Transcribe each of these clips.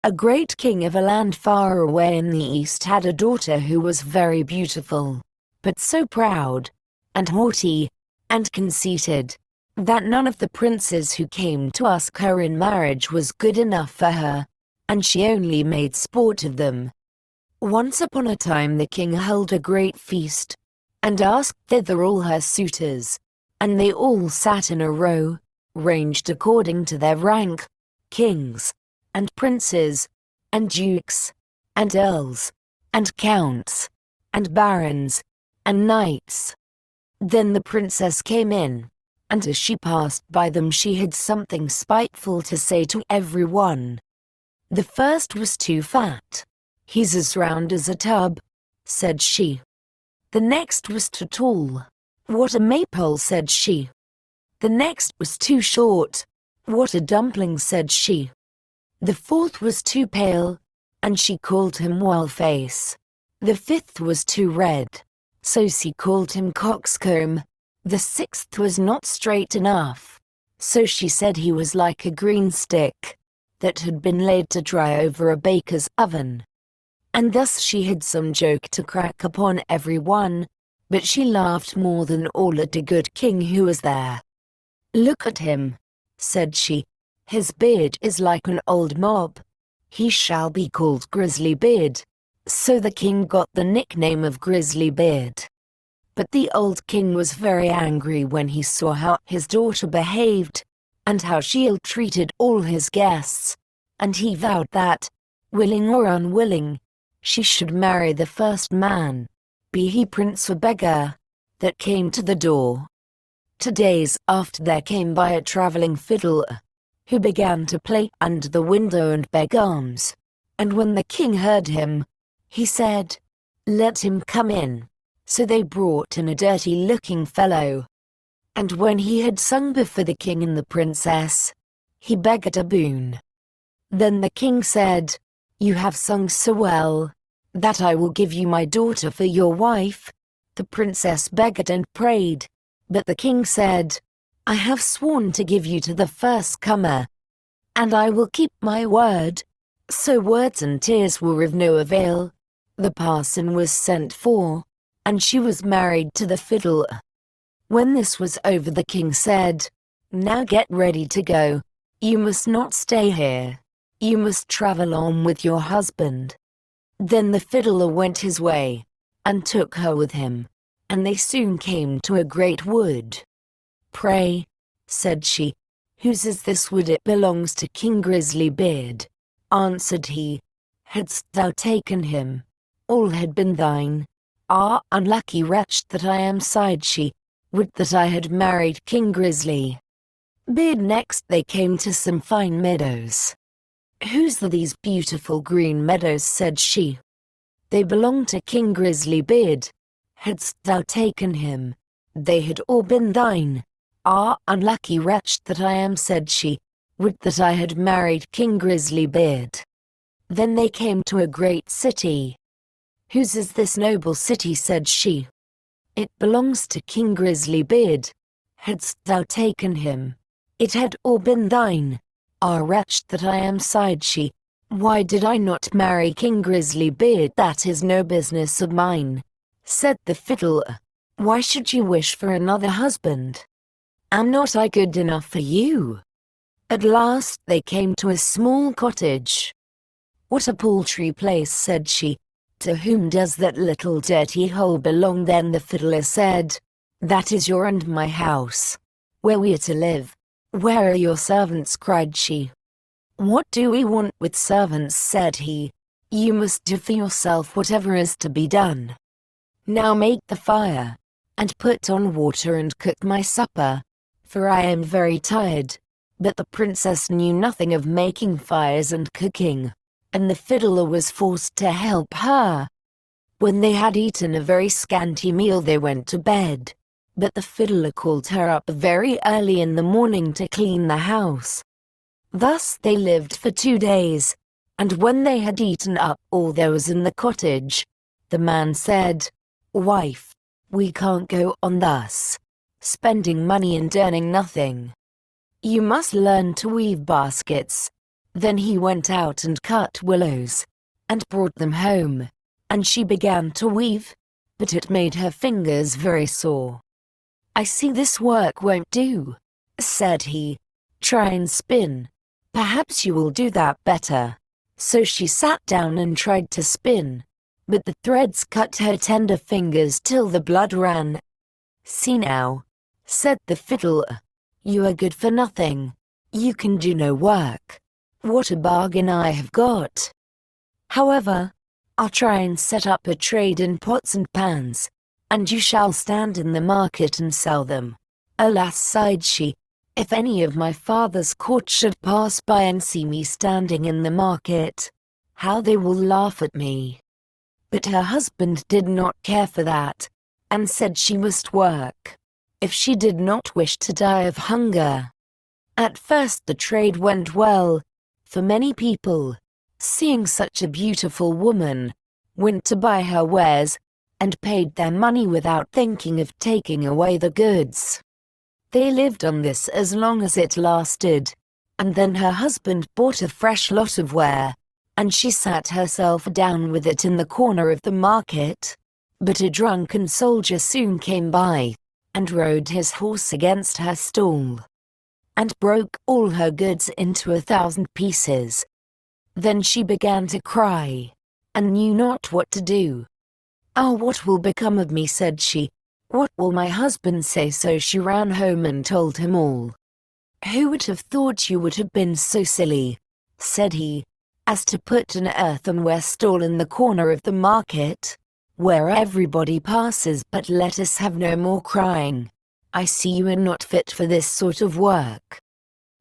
A great king of a land far away in the east had a daughter who was very beautiful, but so proud, and haughty, and conceited, that none of the princes who came to ask her in marriage was good enough for her, and she only made sport of them. Once upon a time the king held a great feast, and asked thither all her suitors, and they all sat in a row, ranged according to their rank, kings, and princes, and dukes, and earls, and counts, and barons, and knights. Then the princess came in, and as she passed by them she had something spiteful to say to everyone. The first was too fat. He's as round as a tub, said she. The next was too tall. What a maypole, said she. The next was too short. What a dumpling, said she. The fourth was too pale, and she called him Wall-face. The fifth was too red, so she called him Coxcomb. The sixth was not straight enough, so she said he was like a green stick that had been laid to dry over a baker's oven. And thus she had some joke to crack upon everyone, but she laughed more than all at a good king who was there. Look at him, said she. His beard is like an old mop. He shall be called Grizzly Beard. So the king got the nickname of Grizzly Beard. But the old king was very angry when he saw how his daughter behaved, and how she ill-treated all his guests, and he vowed that, willing or unwilling, she should marry the first man, be he prince or beggar, that came to the door. 2 days after there came by a traveling fiddler, who began to play under the window and beg alms, and when the king heard him, he said, "Let him come in." So they brought in a dirty-looking fellow. And when he had sung before the king and the princess, he begged a boon. Then the king said, "You have sung so well, that I will give you my daughter for your wife." The princess begged and prayed, but the king said, "I have sworn to give you to the first comer, and I will keep my word." So words and tears were of no avail. The parson was sent for, and she was married to the fiddler. When this was over the king said, "Now get ready to go. You must not stay here. You must travel on with your husband." Then the fiddler went his way, and took her with him, and they soon came to a great wood. "Pray," said she, "whose is this wood?" "It belongs to King Grizzly Beard," answered he. "Hadst thou taken him, all had been thine." "Ah, unlucky wretch that I am," sighed she, "would that I had married King Grizzly Beard." Next they came to some fine meadows. "Whose are these beautiful green meadows?" said she. "They belong to King Grizzly Beard. Hadst thou taken him, they had all been thine." "Ah, unlucky wretch that I am," said she, "would that I had married King Grizzly Beard." Then they came to a great city. "Whose is this noble city?" said she. "It belongs to King Grizzly Beard. Hadst thou taken him, it had all been thine." "Ah, wretch that I am," sighed she, "why did I not marry King Grizzly Beard?" "That is no business of mine," said the fiddler. "Why should you wish for another husband? Am not I good enough for you?" At last they came to a small cottage. "What a paltry place," said she. "To whom does that little dirty hole belong?" Then the fiddler said, "That is your and my house, where we are to live." "Where are your servants?" cried she. "What do we want with servants?" said he. "You must do for yourself whatever is to be done. Now make the fire, and put on water and cook my supper, for I am very tired." But the princess knew nothing of making fires and cooking, and the fiddler was forced to help her. When they had eaten a very scanty meal they went to bed, but the fiddler called her up very early in the morning to clean the house. Thus they lived for 2 days, and when they had eaten up all there was in the cottage, the man said, "Wife, we can't go on thus, spending money and earning nothing. You must learn to weave baskets, Then he went out and cut willows, and brought them home, and she began to weave, but it made her fingers very sore. "I see this work won't do," said he. "Try and spin. Perhaps you will do that better." So she sat down and tried to spin, but the threads cut her tender fingers till the blood ran. "See now," said the fiddler, "you are good for nothing. You can do no work. What a bargain I have got. However, I'll try and set up a trade in pots and pans, and you shall stand in the market and sell them." "Alas," sighed she, "if any of my father's court should pass by and see me standing in the market, how they will laugh at me." But her husband did not care for that, and said she must work, if she did not wish to die of hunger. At first the trade went well, for many people, seeing such a beautiful woman, went to buy her wares, and paid their money without thinking of taking away the goods. They lived on this as long as it lasted, and then her husband bought a fresh lot of ware, and she sat herself down with it in the corner of the market. But a drunken soldier soon came by, and rode his horse against her stall, and broke all her goods into 1,000 pieces. Then she began to cry, and knew not what to do. "Ah, what will become of me?" said she. "What will my husband say?" So she ran home and told him all. "Who would have thought you would have been so silly," said he, "as to put an earthenware stall in the corner of the market, where everybody passes? But let us have no more crying. I see you are not fit for this sort of work."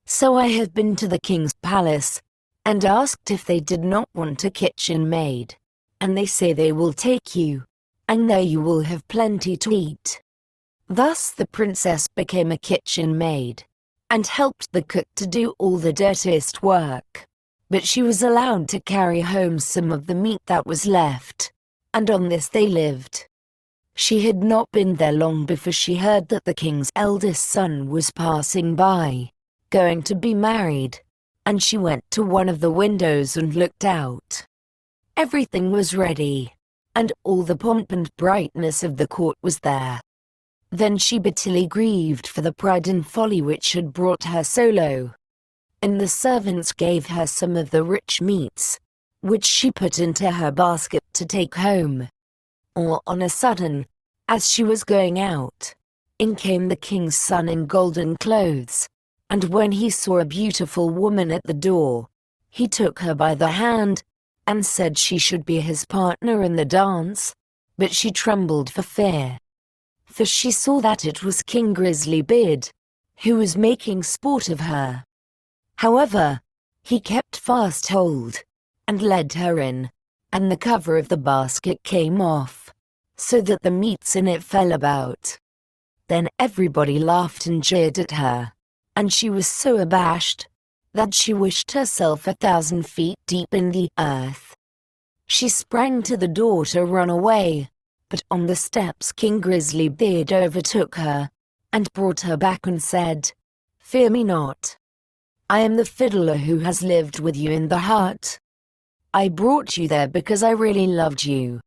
So I have been to the king's palace, and asked if they did not want a kitchen maid, and they say they will take you, and there you will have plenty to eat. Thus the princess became a kitchen maid, and helped the cook to do all the dirtiest work. But she was allowed to carry home some of the meat that was left, and on this they lived. She had not been there long before she heard that the king's eldest son was passing by, going to be married, and she went to one of the windows and looked out. Everything was ready, and all the pomp and brightness of the court was there. Then she bitterly grieved for the pride and folly which had brought her so low. And the servants gave her some of the rich meats, which she put into her basket to take home. All on a sudden, as she was going out, in came the king's son in golden clothes, and when he saw a beautiful woman at the door, he took her by the hand, and said she should be his partner in the dance, but she trembled for fear. For she saw that it was King Grizzly Beard, who was making sport of her. However, he kept fast hold, and led her in, and the cover of the basket came off, so that the meats in it fell about. Then everybody laughed and jeered at her, and she was so abashed, that she wished herself 1,000 feet deep in the earth. She sprang to the door to run away, but on the steps King Grizzly Beard overtook her, and brought her back and said, "Fear me not. I am the fiddler who has lived with you in the hut. I brought you there because I really loved you.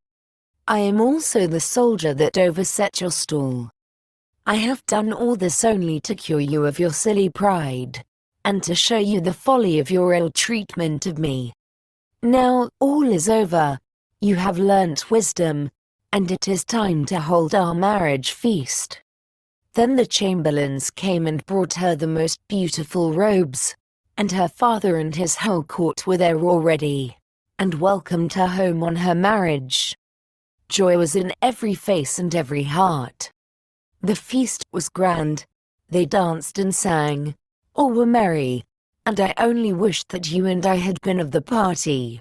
I am also the soldier that overset your stall. I have done all this only to cure you of your silly pride, and to show you the folly of your ill treatment of me. Now all is over, you have learnt wisdom, and it is time to hold our marriage feast." Then the chamberlains came and brought her the most beautiful robes, and her father and his whole court were there already, and welcomed her home on her marriage. Joy was in every face and every heart. The feast was grand, they danced and sang, all were merry, and I only wished that you and I had been of the party.